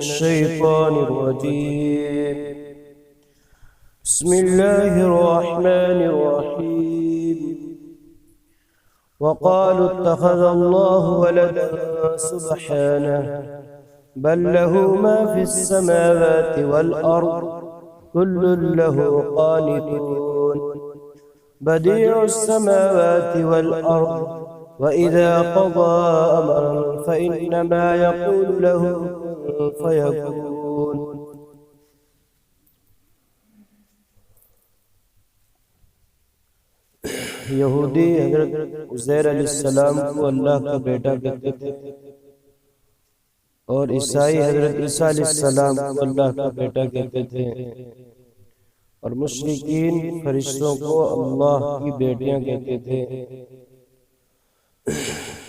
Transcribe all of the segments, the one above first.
الشيطان الرجيم. بسم الله الرحمن الرحيم. وقالوا اتخذ الله ولدا سبحانه بل له ما في السماوات والأرض كل له قانتون بديع السماوات والأرض وإذا قضى أمرا فإنما يقول له كن فيكون. یہودی حضرت عزیر علیہ السلام کو اللہ کا بیٹا کہتے تھے اور عیسائی حضرت عیسیٰ علیہ السلام کو اللہ کا بیٹا کہتے تھے، اور مشرکین فرشتوں کو اللہ کی بیٹیاں کہتے تھے.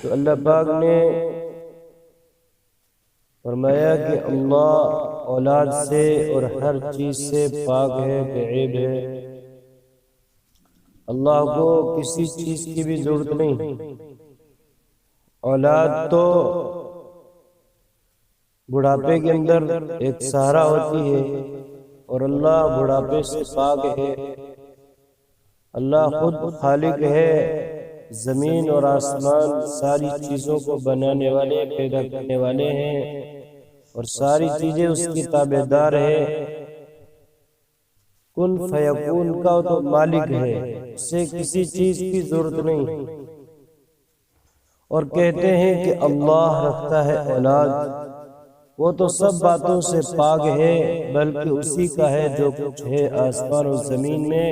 تو اللہ پاک نے فرمایا کہ اللہ اولاد سے اور ہر چیز سے پاک ہے، بے عیب ہے. اللہ کو کسی چیز کی بھی ضرورت نہیں. اولاد تو بڑھاپے کے اندر ایک سہارا ہوتی ہے، اور اللہ بڑھاپے سے پاک ہے. اللہ خود خالق ہے، زمین اور آسمان ساری چیزوں کو بنانے والے، پیدا کرنے والے ہیں، اور ساری چیزیں اس کی تابعدار ہیں. کن فیکون کا تو مالک ہے، اسے کسی چیز کی ضرورت نہیں. اور کہتے ہیں کہ اللہ رکھتا ہے اولاد، وہ تو سب باتوں سے پاک ہے، بلکہ اسی کا ہے جو کچھ ہے آسمان اور زمین میں،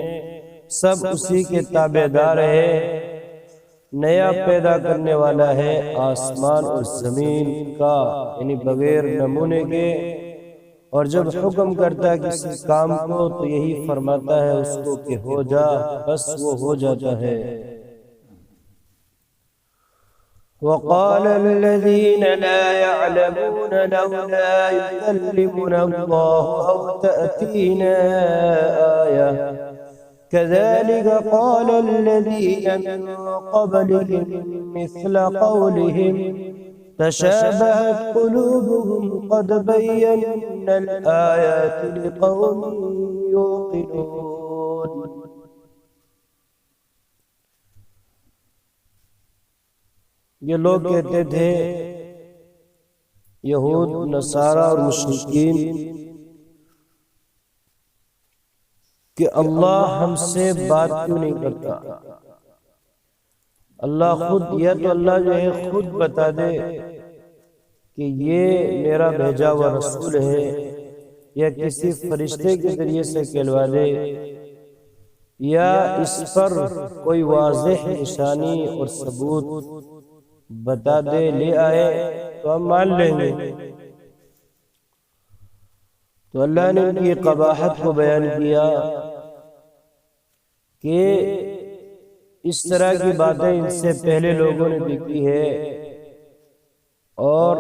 سب اسی کے تابعدار ہے. نیا پیدا کرنے والا ہے آسمان اور زمین کا، یعنی بغیر نمونے کے. اور جب حکم کرتا ہے کسی کام کو تو یہی فرماتا ہے اس کو کہ ہو جا، بس وہ ہو جاتا ہے. وقال الذين لا يعلمون لولا يكلمنا الله أو تأتينا آية كذلك قال الذين من قبلهم مثل قولهم تشابهت قلوبهم قد بينا الآيات لقوم يوقنون. یہ لوگ کہتے تھے، یہود، نصارہ اور مشرکین، کہ اللہ ہم سے بات کیوں نہیں کرتا. اللہ خود، یا تو اللہ جو ہے خود بتا دے کہ یہ میرا بھیجا ہوا رسول ہے، یا کسی فرشتے کے ذریعے سے کہلوا دے، یا اس پر کوئی واضح نشانی اور ثبوت بتا دے، لے آئے تو ہم مان لیں گے. تو اللہ نے ان کی قباحت کو بیان کیا کہ اس طرح کی باتیں ان سے پہلے لوگوں نے بھی کی ہے، اور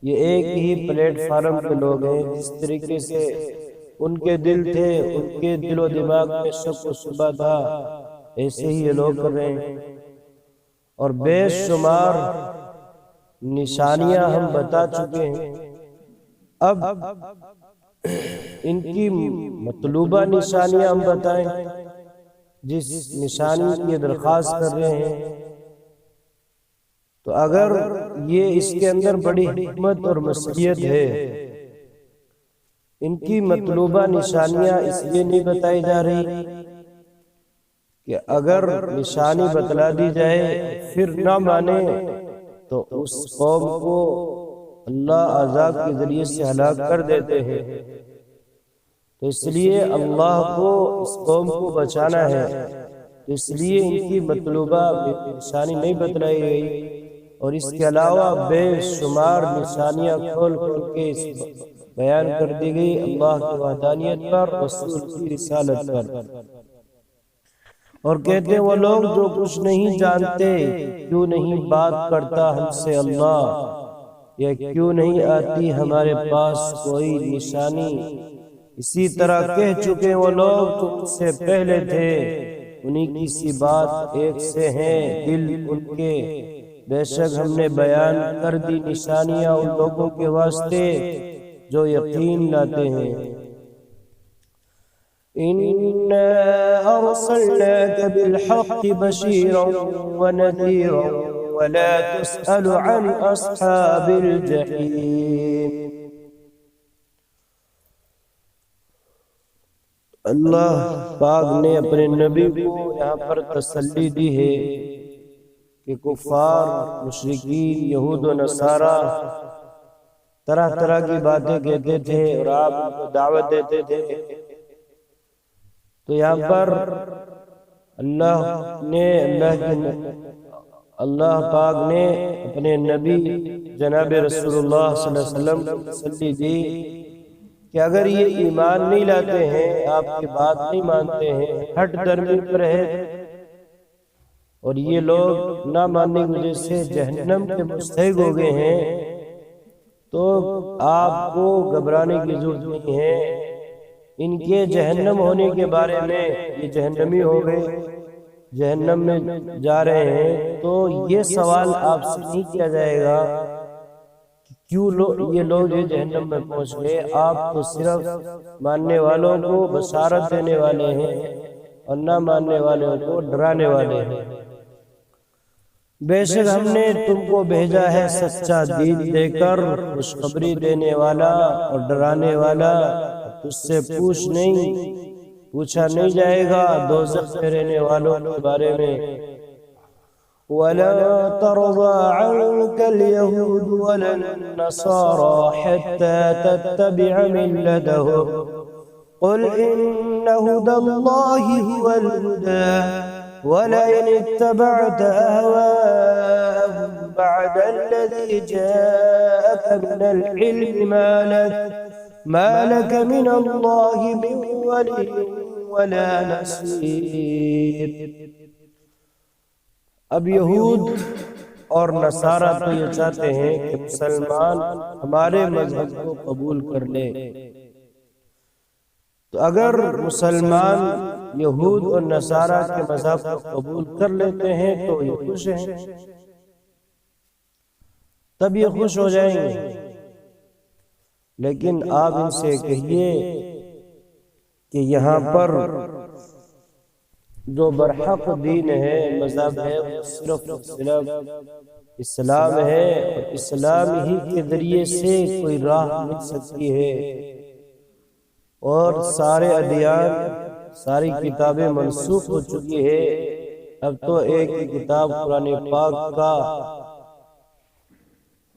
یہ ایک ہی پلیٹ فارم کے لوگ ہیں. جس طریقے سے ان کے دل تھے، ان کے دل و دماغ میں شک و شبہ تھا، ایسے ہی یہ لوگ کر رہے ہیں. اور بے شمار نشانیاں ہم بتا چکے ہیں. اب ان کی مطلوبہ نشانیاں ہم بتائیں. جس نشانی کی درخواست کر رہے ہیں، تو اگر یہ اس کے اندر بڑی حکمت اور مصلحت ہے، ان کی مطلوبہ نشانیاں اس لیے نہیں بتائی جا رہی کہ اگر نشانی بتلا دی جائے پھر نہ مانے تو اس قوم کو اللہ عذاب کے ذریعے سے ہلاک کر دیتے ہیں. تو اس لیے اللہ کو اس قوم کو بچانا ہے، تو اس لیے ان کی مطلوبہ نشانی نہیں بتلائی گئی. اور اس کے علاوہ بے شمار نشانیاں کھول کھول کے بیان کر دی گئی اللہ کی وحدانیت پر، رسول کی رسالت پر. اور کہتے ہیں وہ لوگ جو کچھ نہیں جانتے، کیوں نہیں بات کرتا ہم سے اللہ، یا کیوں نہیں آتی ہمارے پاس کوئی نشانی. اسی طرح کہہ چکے وہ لوگ جو ان سے پہلے تھے، انہی کی سی بات ایک سے ہیں، دل ان کے بے شک ہم نے بیان کر دی نشانیاں ان لوگوں کے واسطے جو یقین لاتے ہیں إنا أرسلناك بالحق بشيرا ونذيرا ولا تسأل عن أصحاب الجحيم اللہ پاک نے اپنے نبی کو یہاں پر تسلی دی ہے کہ کفار مشرکین یہود و نصارہ طرح طرح کی باتیں کہتے تھے اور آپ کو دعوت دیتے تھے تو یہاں پر اللہ پاک نے اپنے نبی جناب رسول اللہ صلی اللہ علیہ وسلم کو تسلی دی کہ اگر یہ ایمان نہیں لاتے ہیں آپ کی بات نہیں مانتے ہیں ہٹ درمی پر ہے اور یہ لوگ نہ ماننے کی وجہ سے جہنم کے مستحق ہو گئے ہیں تو آپ کو گھبرانے کی ضرورت نہیں ہے ان کے جہنم ہونے کے بارے میں یہ جہنمی ہو گئے جہنم میں جا رہے ہیں تو یہ سوال آپ سے نہیں کیا جائے گا کہ کیوں یہ لوگ یہ جہنم میں پہنچ گئے آپ تو صرف ماننے والوں کو بشارت دینے والے ہیں اور نہ ماننے والوں کو ڈرانے والے ہیں بے شک ہم نے تم کو بھیجا ہے سچا دین دے کر خوشخبری دینے والا اور ڈرانے والا تجھ سے پوچھا نہیں جائے گا دوزخ میں رہنے والوں کے بارے میں وَلَن تَرْضَىٰ عَنْكَ الْيَهُودُ وَلَا النَّصَارَىٰ حَتَّىٰ تَتَّبِعَ مِلَّتَهُمْ قُلْ إِنَّ هُدَى اللَّهِ هُوَ الْهُدَىٰ وَلَئِنِ اتَّبَعْتَ أَهْوَاءَهُمْ بَعْدَ الَّذِي جَاءَكَ مِنَ الْعِلْمِ مَا لَكَ مِنَ اللَّهِ مِنْ وَلِيٍّ وَلَا نَصِيرٍ اب یہود اور نصارہ تو یہ چاہتے ہیں کہ مسلمان ہمارے مذہب کو قبول کر لے تو اگر مسلمان یہود اور نصارہ کے مذہب کو قبول کر لیتے ہیں تو یہ خوش ہیں تب یہ خوش ہو جائیں گے لیکن آپ ان سے کہیے کہ یہاں پر جو برحق دین ہے مذہب ہے وہ صرف اسلام ہے اور اسلام ہی کے ذریعے سے کوئی راہ مل سکتی ہے اور سارے ادیان ساری کتابیں منسوخ ہو چکی ہے اب تو ایک ہی کتاب قرآن پاک کا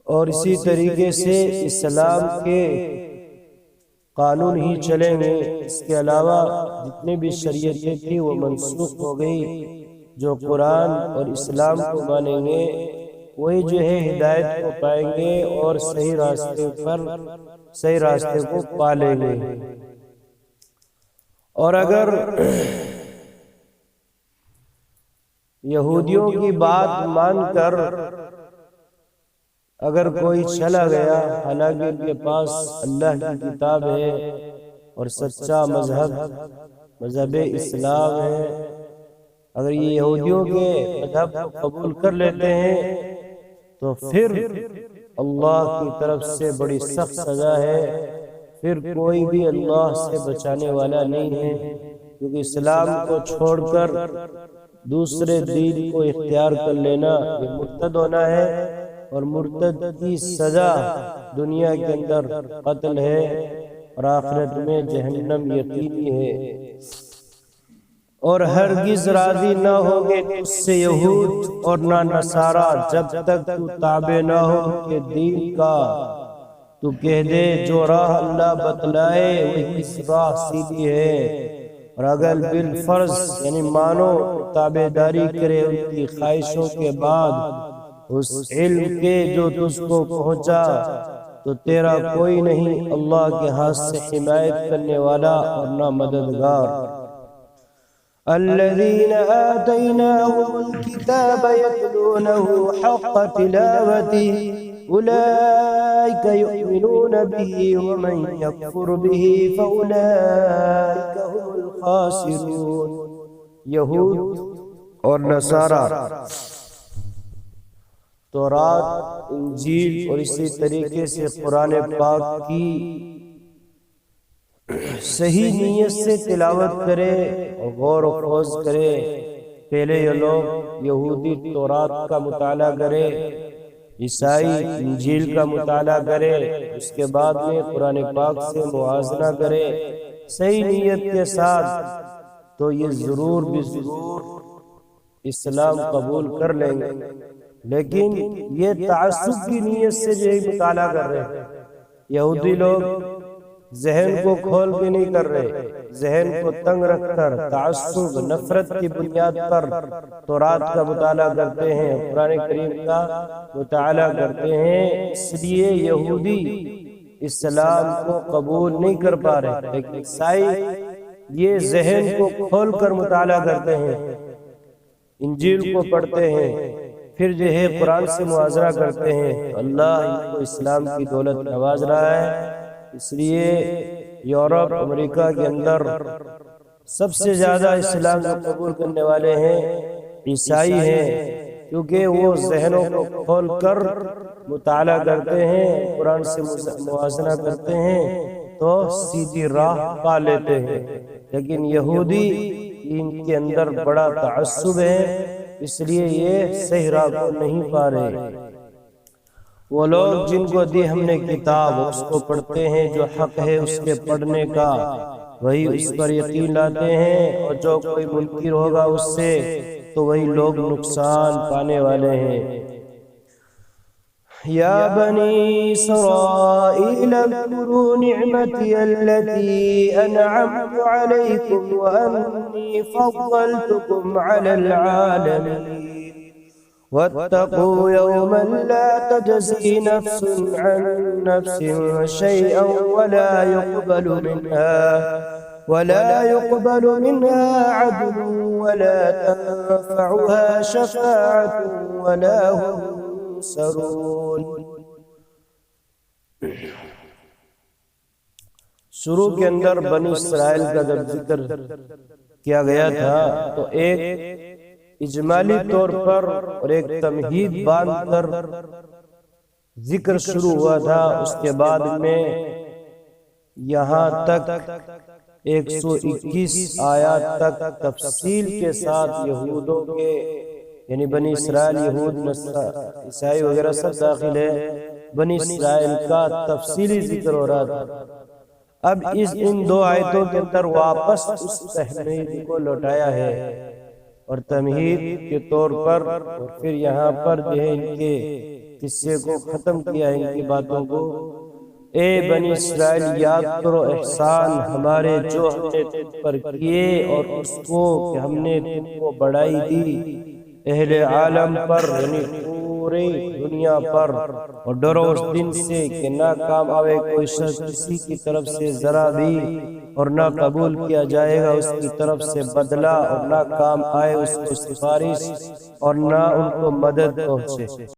اور اسی طریقے سے اسلام کے قانون ہی چلیں گے اس کے علاوہ جتنے بھی شریعتیں تھی وہ منسوخ ہو گئی جو قرآن اور اسلام کو مانیں گے وہی جو ہے ہدایت کو پائیں گے اور صحیح راستے کو پالیں گے اور اگر یہودیوں کی بات مان کر اگر کوئی چلا گیا حالانکہ ان کے پاس اللہ کی کتاب ہے اور سچا مذہب اسلام ہے اگر یہ یہودیوں کے مذہب کو قبول کر لیتے ہیں تو پھر اللہ کی طرف سے بڑی سخت سزا ہے پھر کوئی بھی اللہ سے بچانے والا نہیں ہے کیونکہ اسلام کو چھوڑ کر دوسرے دین کو اختیار کر لینا یہ مرتد ہونا ہے اور مرتد کی سزا دنیا کے اندر قتل ہے اور آخرت میں جہنم یقینی ہے اور ہرگز راضی نہ ہوگے اس سے یہود اور نہ نصارہ جب تک تو تابع نہ ہو کہ دین کا تو کہہ دے جو راہ اللہ بتلائے وہی راہ سیدھی ہے اور اگر بالفرض یعنی مانو تابع داری کرے ان کی خواہشوں کے بعد اس علم کے جو تجھ کو پہنچا تو تیرا کوئی نہیں اللہ کے ہاتھ سے حمایت کرنے والا اور نہ مددگار الذين آتيناهم الكتاب يتلونه حق تلاوته أولئك يؤمنون به ومن يكفر به فأولئك هم الخاسرون یہود اور نصارہ تورات، انجیل اور اسی طریقے سے قرآن پاک کی صحیح نیت سے تلاوت کرے اور غور و خوض کرے۔ پہلے یہ لوگ یہودی تورات کا مطالعہ کرے، عیسائی انجیل کا مطالعہ کرے، اس کے بعد میں قرآن پاک سے موازنہ کرے صحیح نیت کے ساتھ، تو یہ ضرور بھی ضرور اسلام قبول کر لیں گے۔ لیکن یہ تعصب کی نیت سے جو مطالعہ کر رہے ہیں یہودی لوگ، ذہن کو کھول کے نہیں کر رہے، ذہن کو تنگ رکھ کر تعصب نفرت کی بنیاد پر تورات کا مطالعہ کرتے ہیں، قرآن کریم کا مطالعہ کرتے ہیں۔ اس لیے یہودی اسلام کو قبول نہیں کر پا رہے، لیکن عیسائی یہ ذہن کو کھول کر مطالعہ کرتے ہیں، انجیل کو پڑھتے ہیں، پھر جو ہے قرآن سے موازنہ کرتے ہیں۔ اللہ ان کو اسلام کی دولت نواز رہا ہے۔ اس لیے یورپ، امریکہ کے اندر سب سے زیادہ اسلام کو قبول کرنے والے ہیں عیسائی ہیں، کیونکہ وہ ذہنوں کو کھول کر مطالعہ کرتے ہیں، قرآن سے موازنہ کرتے ہیں تو سیدھی راہ پا لیتے ہیں۔ لیکن یہودی ان کے اندر بڑا تعصب ہے، اس لیے یہ صحیح راہ کو نہیں پا رہے۔ وہ لوگ جن کو دی ہم نے کتاب اس کو پڑھتے ہیں، جو حق ہے اس کے پڑھنے کا وہی اس پر یقین لاتے ہیں، اور جو کوئی منکر ہوگا اس سے تو وہی لوگ نقصان پانے والے ہیں۔ یا بنی اسرائیل اذکروا نعمتی التي انعمت علیکم وانی فضلتکم علی العالمین واتقوا يوما لا تجزي نفس عن نفس شيئا ولا يقبل منها عدل ولا تنفعها شفاعة ولا هم ينصرون۔ شروع کے اندر بنی اسرائیل کا جب ذکر کیا گیا تھا تو ایک اجمالی طور پر اور ایک تمہید باندھ کر ذکر شروع ہوا تھا۔ اس کے بعد میں یہاں تک 121 آیات تک تفصیل کے ساتھ یہودوں کے، یعنی بنی اسرائیل، یہود، عیسائی وغیرہ سب داخل ہے، بنی اسرائیل کا تفصیلی ذکر ہو رہا تھا۔ اب ان دو آیتوں کے اندر واپس اس تحمید کو لوٹایا ہے اور تمہید کے طور پر، اور پھر یہاں پر جو ہے ان کے قصے کو ختم کیا ہے، ان کی باتوں کو۔ اے بنی اسرائیل، یاد کرو احسان ہمارے جو ہم نے تم پر کیے، اور اس کو کہ ہم نے تم کو بڑائی دی اہل عالم پر، یعنی پوری دنیا پر، اور ڈرو اس دن سے کہ نہ کام آوے کوئی شخص کسی کی طرف سے ذرا بھی، اور نہ قبول کیا جائے گا اس کی طرف سے بدلہ، اور نہ کام آئے اس کو سفارش، اور نہ ان کو مدد پہنچے۔